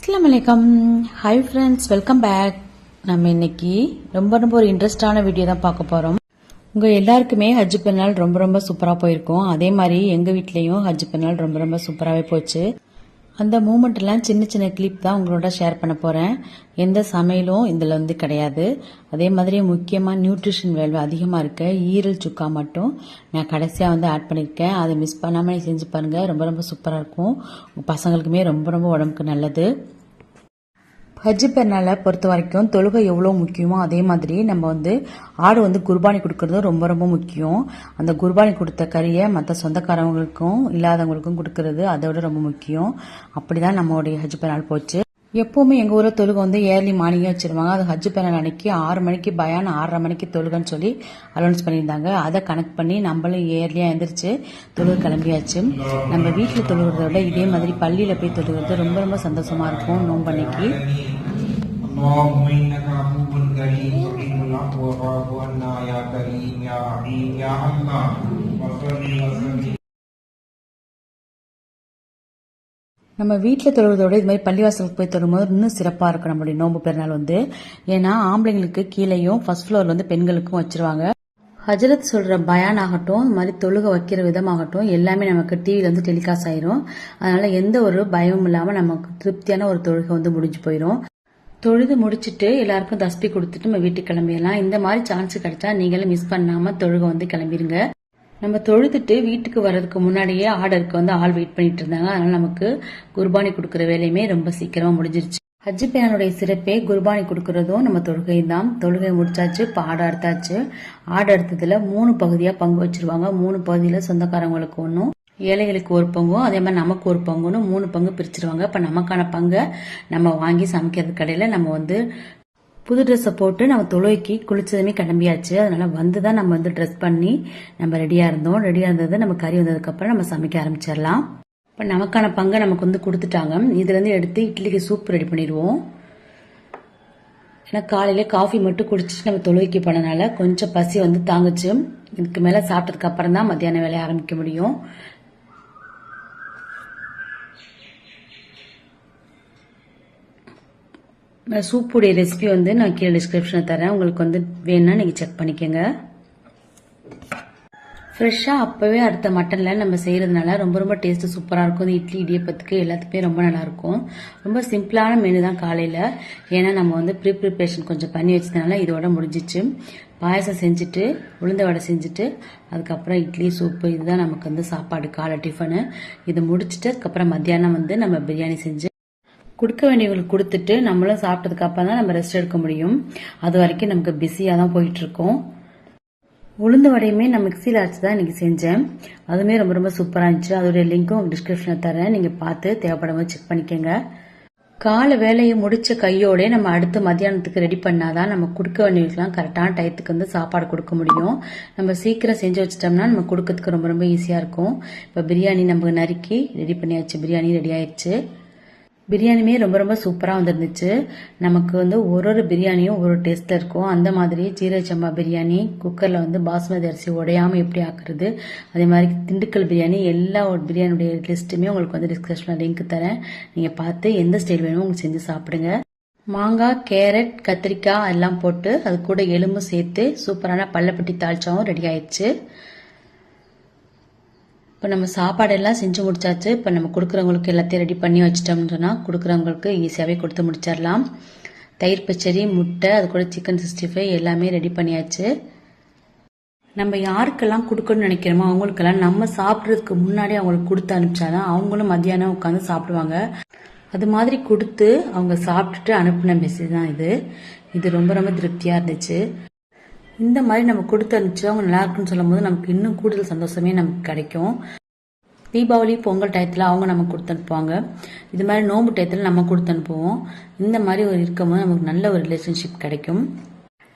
அஸ்ஸலாமு அலைக்கும். Hi friends, welcome back. நம்ம இன்னைக்கு ரொம்ப ஒரு இன்ட்ரெஸ்டான வீடியோ தான் பார்க்க போகிறோம். உங்கள் எல்லாருக்குமே ஹஜ் பெருநாள் ரொம்ப சூப்பராக போயிருக்கும். அதே மாதிரி எங்கள் வீட்லேயும் ஹஜ் பெருநாள் ரொம்ப சூப்பராகவே போச்சு. அந்த மூமெண்ட்லாம் சின்ன கிளிப் தான் உங்களோட ஷேர் பண்ண போகிறேன். எந்த சமையலும் இதில் கிடையாது. அதே மாதிரி முக்கியமாக நியூட்ரிஷன் வேல்யூ அதிகமாக இருக்க ஈரல் சுக்கா மட்டும் நான் கடைசியாக ஆட் பண்ணியிருக்கேன். அதை மிஸ் பண்ணாமல் செஞ்சு பாருங்கள். ரொம்ப சூப்பராக இருக்கும். உங்கள் பசங்களுக்குமே ரொம்ப உடம்புக்கு நல்லது. ஹஜ் பெருநாளை பொறுத்த வரைக்கும் தொழுகை எவ்வளோ முக்கியமோ அதே மாதிரி நம்ம ஆடு குர்பானி கொடுக்கறது ரொம்ப முக்கியம். அந்த குர்பானி கொடுத்த கறியை மற்ற சொந்தக்காரவங்களுக்கும் இல்லாதவங்களுக்கும் கொடுக்கறது அதை விட ரொம்ப முக்கியம். அப்படிதான் நம்மளுடைய ஹஜ் பெருநாள் போச்சு. எப்பவுமே எங்கள் ஊரில் தொழுகை ஏர்லி மார்னிங்கே வச்சிருவாங்க. அது ஹஜ் பெருநாள் அன்னைக்கு 6 மணிக்கு பயான், 6:30 மணிக்கு தொழுகன்னு சொல்லி அனௌன்ஸ் பண்ணியிருந்தாங்க. அதை கனெக்ட் பண்ணி நம்மளும் ஏர்லியாக எழுந்திரிச்சு தொழுகை கிளம்பியாச்சு. நம்ம வீட்டில் தொழுகிறத விட இதே மாதிரி பள்ளியில் போய் தொழுகிறது ரொம்ப சந்தோஷமா இருக்கும். நோன்பு அன்னைக்கு நம்ம வீட்டில் தொழுவதோட இது மாதிரி பள்ளிவாசலுக்கு போய் தொழும்போது இன்னும் சிறப்பாக இருக்கும் நம்மளுடைய நோன்பு பெருநாள். ஏன்னா ஆம்பளைங்களுக்கு கீழேயும் ஃபர்ஸ்ட் ஃப்ளோர் பெண்களுக்கும் வச்சிருவாங்க. ஹஜரத் சொல்ற பயான் ஆகட்டும், இந்த மாதிரி தொழுகை வைக்கிற விதமாகட்டும் எல்லாமே நமக்கு டிவியில டெலிகாஸ்ட் ஆயிரும். அதனால எந்த ஒரு பயமும் இல்லாம நமக்கு திருப்தியான ஒரு தொழுகை முடிஞ்சு போயிடும். தொழுது முடிச்சுட்டு எல்லாருக்கும் தஸ்பி கொடுத்துட்டு நம்ம வீட்டுக்கு கிளம்பிடலாம். இந்த மாதிரி சான்ஸ் கிடைச்சா நீங்களும் மிஸ் பண்ணாம தொழுகை கிளம்பிடுங்க. நம்ம தொழுதுட்டு வீட்டுக்கு வர்றதுக்கு முன்னாடியே ஆர்டருக்கு ஆள் வெயிட் பண்ணிட்டு இருந்தாங்க. அதனால நமக்கு குர்பானி கொடுக்கற வேலையுமே ரொம்ப சீக்கிரமா முடிஞ்சிருச்சு. ஹஜ் பெருநாளுடைய சிறப்பே குர்பானி கொடுக்கறதும் நம்ம தொழுகை தான். தொழுகை முடிச்சாச்சு, இப்போ ஆடு அறுத்தாச்சு. ஆடு அறுத்ததுல 3 பகுதியா பங்கு வச்சிருவாங்க. 3 பகுதியில சொந்தக்காரங்களுக்கு ஒன்றும், ஏழைகளுக்கு ஒரு பங்கும், அதே மாதிரி நமக்கு ஒரு பங்குன்னு 3 பங்கு பிரிச்சிருவாங்க. இப்ப நமக்கான பங்கை நம்ம வாங்கி சமைக்கிறது கடையில நம்ம புது ட்ரெஸ்ஸை போட்டு நம்ம தொழுகைக்கு குளிச்சதுமே கிளம்பியாச்சு. அதனால வந்துதான் நம்ம ட்ரெஸ் பண்ணி நம்ம ரெடியா இருந்தோம். ரெடியா இருந்தது நம்ம கறி வந்ததுக்கு அப்புறம் நம்ம சமைக்க ஆரம்பிச்சிடலாம். இப்ப நமக்கான பங்கை நமக்கு கொடுத்துட்டாங்க. இதுல இருந்து எடுத்து இட்லிக்கு சூப் ரெடி பண்ணிடுவோம். ஏன்னா காலையில காஃபி மட்டும் குடிச்சிட்டு நம்ம தொழுகைக்கு போனனால கொஞ்சம் பசி தாங்குச்சு. இதுக்கு மேல சாப்பிட்டதுக்கு அப்புறம் தான் மத்தியான வேலையை ஆரம்பிக்க முடியும். சூப்புடைய ரெசிபி நான் கீழே டிஸ்கிரிப்ஷனில் தரேன். உங்களுக்கு வேணும்னா நீங்கள் செக் பண்ணிக்கோங்க. ஃப்ரெஷ்ஷாக அப்போவே அடுத்த மட்டனில் நம்ம செய்கிறதுனால ரொம்ப டேஸ்ட்டு சூப்பராக இருக்கும். இட்லி இடியப்பத்துக்கு எல்லாத்துக்குமே ரொம்ப நல்லாயிருக்கும். ரொம்ப சிம்பிளான மெனு தான் காலையில். ஏன்னா நம்ம ப்ரிப்ரேஷன் கொஞ்சம் பண்ணி வச்சதுனால இதோட முடிஞ்சிச்சு. பாயசம் செஞ்சுட்டு, உளுந்த வடை செஞ்சுட்டு, அதுக்கப்புறம் இட்லி சூப்பு, இதுதான் நமக்கு சாப்பாடு காலை டிஃபனு. இதை முடிச்சுட்டு அதுக்கப்புறம் மத்தியானம் நம்ம பிரியாணி செஞ்சு கொடுக்க வேண்டியவங்களுக்கு கொடுத்துட்டு நம்மளும் சாப்பிட்டதுக்கு அப்புறம் தான் நம்ம ரெஸ்ட் எடுக்க முடியும். அது வரைக்கும் நமக்கு பிஸியாக தான் போயிட்டு இருக்கோம். உளுந்து வடையுமே நான் மிக்சியில் அரைச்சி தான் இன்னைக்கு செஞ்சேன். அதுவுமே ரொம்ப சூப்பராக இருந்துச்சு. அதோடைய லிங்க்கும் டிஸ்கிரிப்ஷனில் தரேன். நீங்கள் பார்த்து தேவைப்படும் செக் பண்ணிக்கோங்க. காலை வேலையை முடிச்ச கையோட நம்ம அடுத்த மத்தியானத்துக்கு ரெடி பண்ணாதான் நம்ம கொடுக்க வேண்டியவங்களுக்குலாம் கரெக்டான டயத்துக்கு சாப்பாடு கொடுக்க முடியும். நம்ம சீக்கிரம் செஞ்சு வச்சிட்டோம்னா நம்ம கொடுக்கறதுக்கு ரொம்ப ஈஸியாக இருக்கும். இப்போ பிரியாணி நம்ம நறுக்கி ரெடி பண்ணியாச்சு. பிரியாணி ரெடி ஆயிடுச்சு. பிரியாணியுமே ரொம்ப சூப்பராக வந்துருந்துச்சு. நமக்கு ஒரு பிரியாணியும் ஒரு டேஸ்ட்ல இருக்கும். அந்த மாதிரி ஜீரக சம்பா பிரியாணி, குக்கர்ல பாஸ்மதி அரிசி உடையாம எப்படி ஆக்குறது, அதே மாதிரி திண்டுக்கல் பிரியாணி, எல்லா பிரியாணியுடைய லிஸ்ட்டுமே உங்களுக்கு டிஸ்கிரிப்ஷன்ல லிங்க் தரேன். நீங்க பார்த்து எந்த ஸ்டைல் வேணுமோ உங்களுக்கு செஞ்சு சாப்பிடுங்க. மாங்காய், கேரட், கத்திரிக்காய் எல்லாம் போட்டு அது கூட எலும்பு சேர்த்து சூப்பரான பல்லப்பட்டி தாளிச்சாவும் ரெடி ஆயிடுச்சு. இப்போ நம்ம சாப்பாடெல்லாம் செஞ்சு முடிச்சாச்சு. இப்போ நம்ம கொடுக்குறவங்களுக்கு எல்லாத்தையும் ரெடி பண்ணி வச்சிட்டோம்னு சொன்னால் கொடுக்குறவங்களுக்கு ஈஸியாகவே கொடுத்து முடிச்சிடலாம். தயிர் பச்சடி, முட்டை, அது கூட சிக்கன் 65 எல்லாமே ரெடி பண்ணியாச்சு. நம்ம யாருக்கெல்லாம் கொடுக்கணும்னு நினைக்கிறோமோ அவங்களுக்கெல்லாம் நம்ம சாப்பிட்றதுக்கு முன்னாடி அவங்களுக்கு கொடுத்து அனுப்பிச்சாதான் அவங்களும் மத்தியானம் உட்காந்து சாப்பிடுவாங்க. அது மாதிரி கொடுத்து அவங்க சாப்பிட்டுட்டு அனுப்பின மெசேஜ் தான் இது ரொம்ப திருப்தியாக இருந்துச்சு. இந்த மாதிரி நம்ம கொடுத்து அனுப்பிச்சு அவங்க நல்லா இருக்குன்னு சொல்லும் போது நமக்கு இன்னும் கூடுதல் சந்தோஷமே நமக்கு கிடைக்கும். தீபாவளி, பொங்கல் டயத்தில் அவங்க நமக்கு கொடுத்து அனுப்புவாங்க. இது மாதிரி நோம்பு டயத்தில் நம்ம கொடுத்து அனுப்புவோம். இந்த மாதிரி இருக்கும்போது நமக்கு நல்ல ஒரு ரிலேஷன்ஷிப் கிடைக்கும்.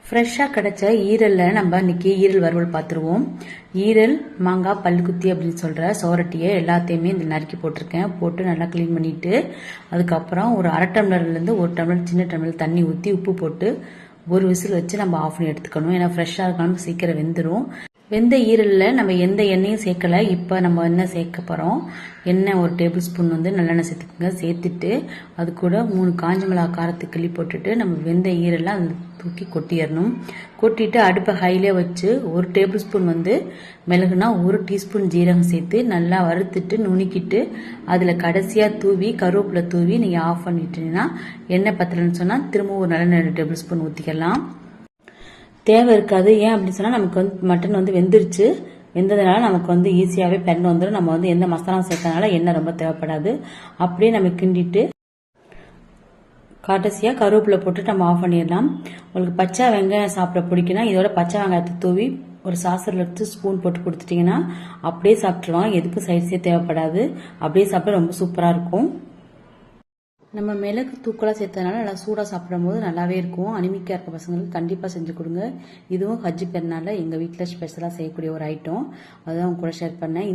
ஃப்ரெஷ்ஷாக கிடைச்ச ஈரலில் நம்ம இன்னைக்கு ஈரல் வறுவல் பார்த்துருவோம். ஈரல், மாங்காய், பல்குத்தி அப்படின்னு சொல்கிற சோரட்டியை எல்லாத்தையுமே நறுக்கி போட்டிருக்கேன். போட்டு நல்லா க்ளீன் பண்ணிட்டு அதுக்கப்புறம் ஒரு 1/2 டம்ளர்லேருந்து 1 டம்ளர் சின்ன டம்ளர் தண்ணி ஊற்றி உப்பு போட்டு ஒரு விசில் வச்சு நம்ம ஆஃப் பண்ணி எடுத்துக்கணும். ஏன்னா ஃப்ரெஷ்ஷாக இருக்கணும், சீக்கிரம் வெந்துடும். வெந்த ஈரலில் நம்ம எந்த எண்ணெயும் சேர்க்கலை. இப்போ நம்ம எண்ணெய் சேர்க்க போகிறோம். எண்ணெய் 1 டேபிள் ஸ்பூன் வந்து நல்லெண்ணெய் சேர்த்துக்குங்க. சேர்த்துட்டு அது கூட 3 காஞ்ச மிளகா காரத்துக்கு கிள்ளி போட்டுட்டு நம்ம வெந்த ஈரலை அதில் தூக்கி கொட்டிடணும். கொட்டிட்டு அடுப்பை ஹைலே வச்சு 1 டேபிள் ஸ்பூன் வந்து மிளகுனா 1 டீஸ்பூன் ஜீரகம் சேர்த்து நல்லா வறுத்துட்டு நுணுக்கிட்டு அதில் கடைசியாக தூவி கருவேப்பிலை தூவி நீங்கள் ஆஃப் பண்ணிட்டீங்கன்னா எண்ணெய் பத்தலைன்னு சொன்னால் திரும்ப ஒரு நல்ல 2 டேபிள் ஸ்பூன் ஊற்றிக்கலாம். தேவை இருக்காது. ஏன் அப்படின்னு சொன்னால் நமக்கு வந்து மட்டன் வந்து வெந்துருச்சு. வெந்ததுனால நமக்கு வந்து ஈஸியாகவே பெரண்டு வந்துடும். நம்ம வந்து எந்த மசாலாவும் சேர்த்தனால எண்ணெய் ரொம்ப தேவைப்படாது. அப்படியே நம்ம கிண்டிட்டு கடைசியாக கருவேப்பிலை போட்டு நம்ம ஆஃப் பண்ணிடலாம். உங்களுக்கு பச்சை வெங்காயம் சாப்பிட பிடிக்குன்னா இதோட பச்சை வெங்காயத்தை தூவி ஒரு சாசரில் எடுத்து ஸ்பூன் போட்டு கொடுத்துட்டிங்கன்னா அப்படியே சாப்பிட்ருவாங்க. எதுக்கும் சைட்ஸே தேவைப்படாது. அப்படியே சாப்பிட ரொம்ப சூப்பராக இருக்கும். நம்ம மிளகு தூக்கலாக சேர்த்ததுனால நல்லா சூடாக சாப்பிடும்போது நல்லாவே இருக்கும். அனிமிக்காக இருக்க பசங்களுக்கு கண்டிப்பாக செஞ்சு கொடுங்க. இதுவும் ஹஜ்ஜு பெருநாளில் எங்கள் வீட்டில் ஸ்பெஷலாக செய்யக்கூடிய ஒரு ஐட்டம். அதுதான் உங்க கூட ஷேர் பண்ணேன்.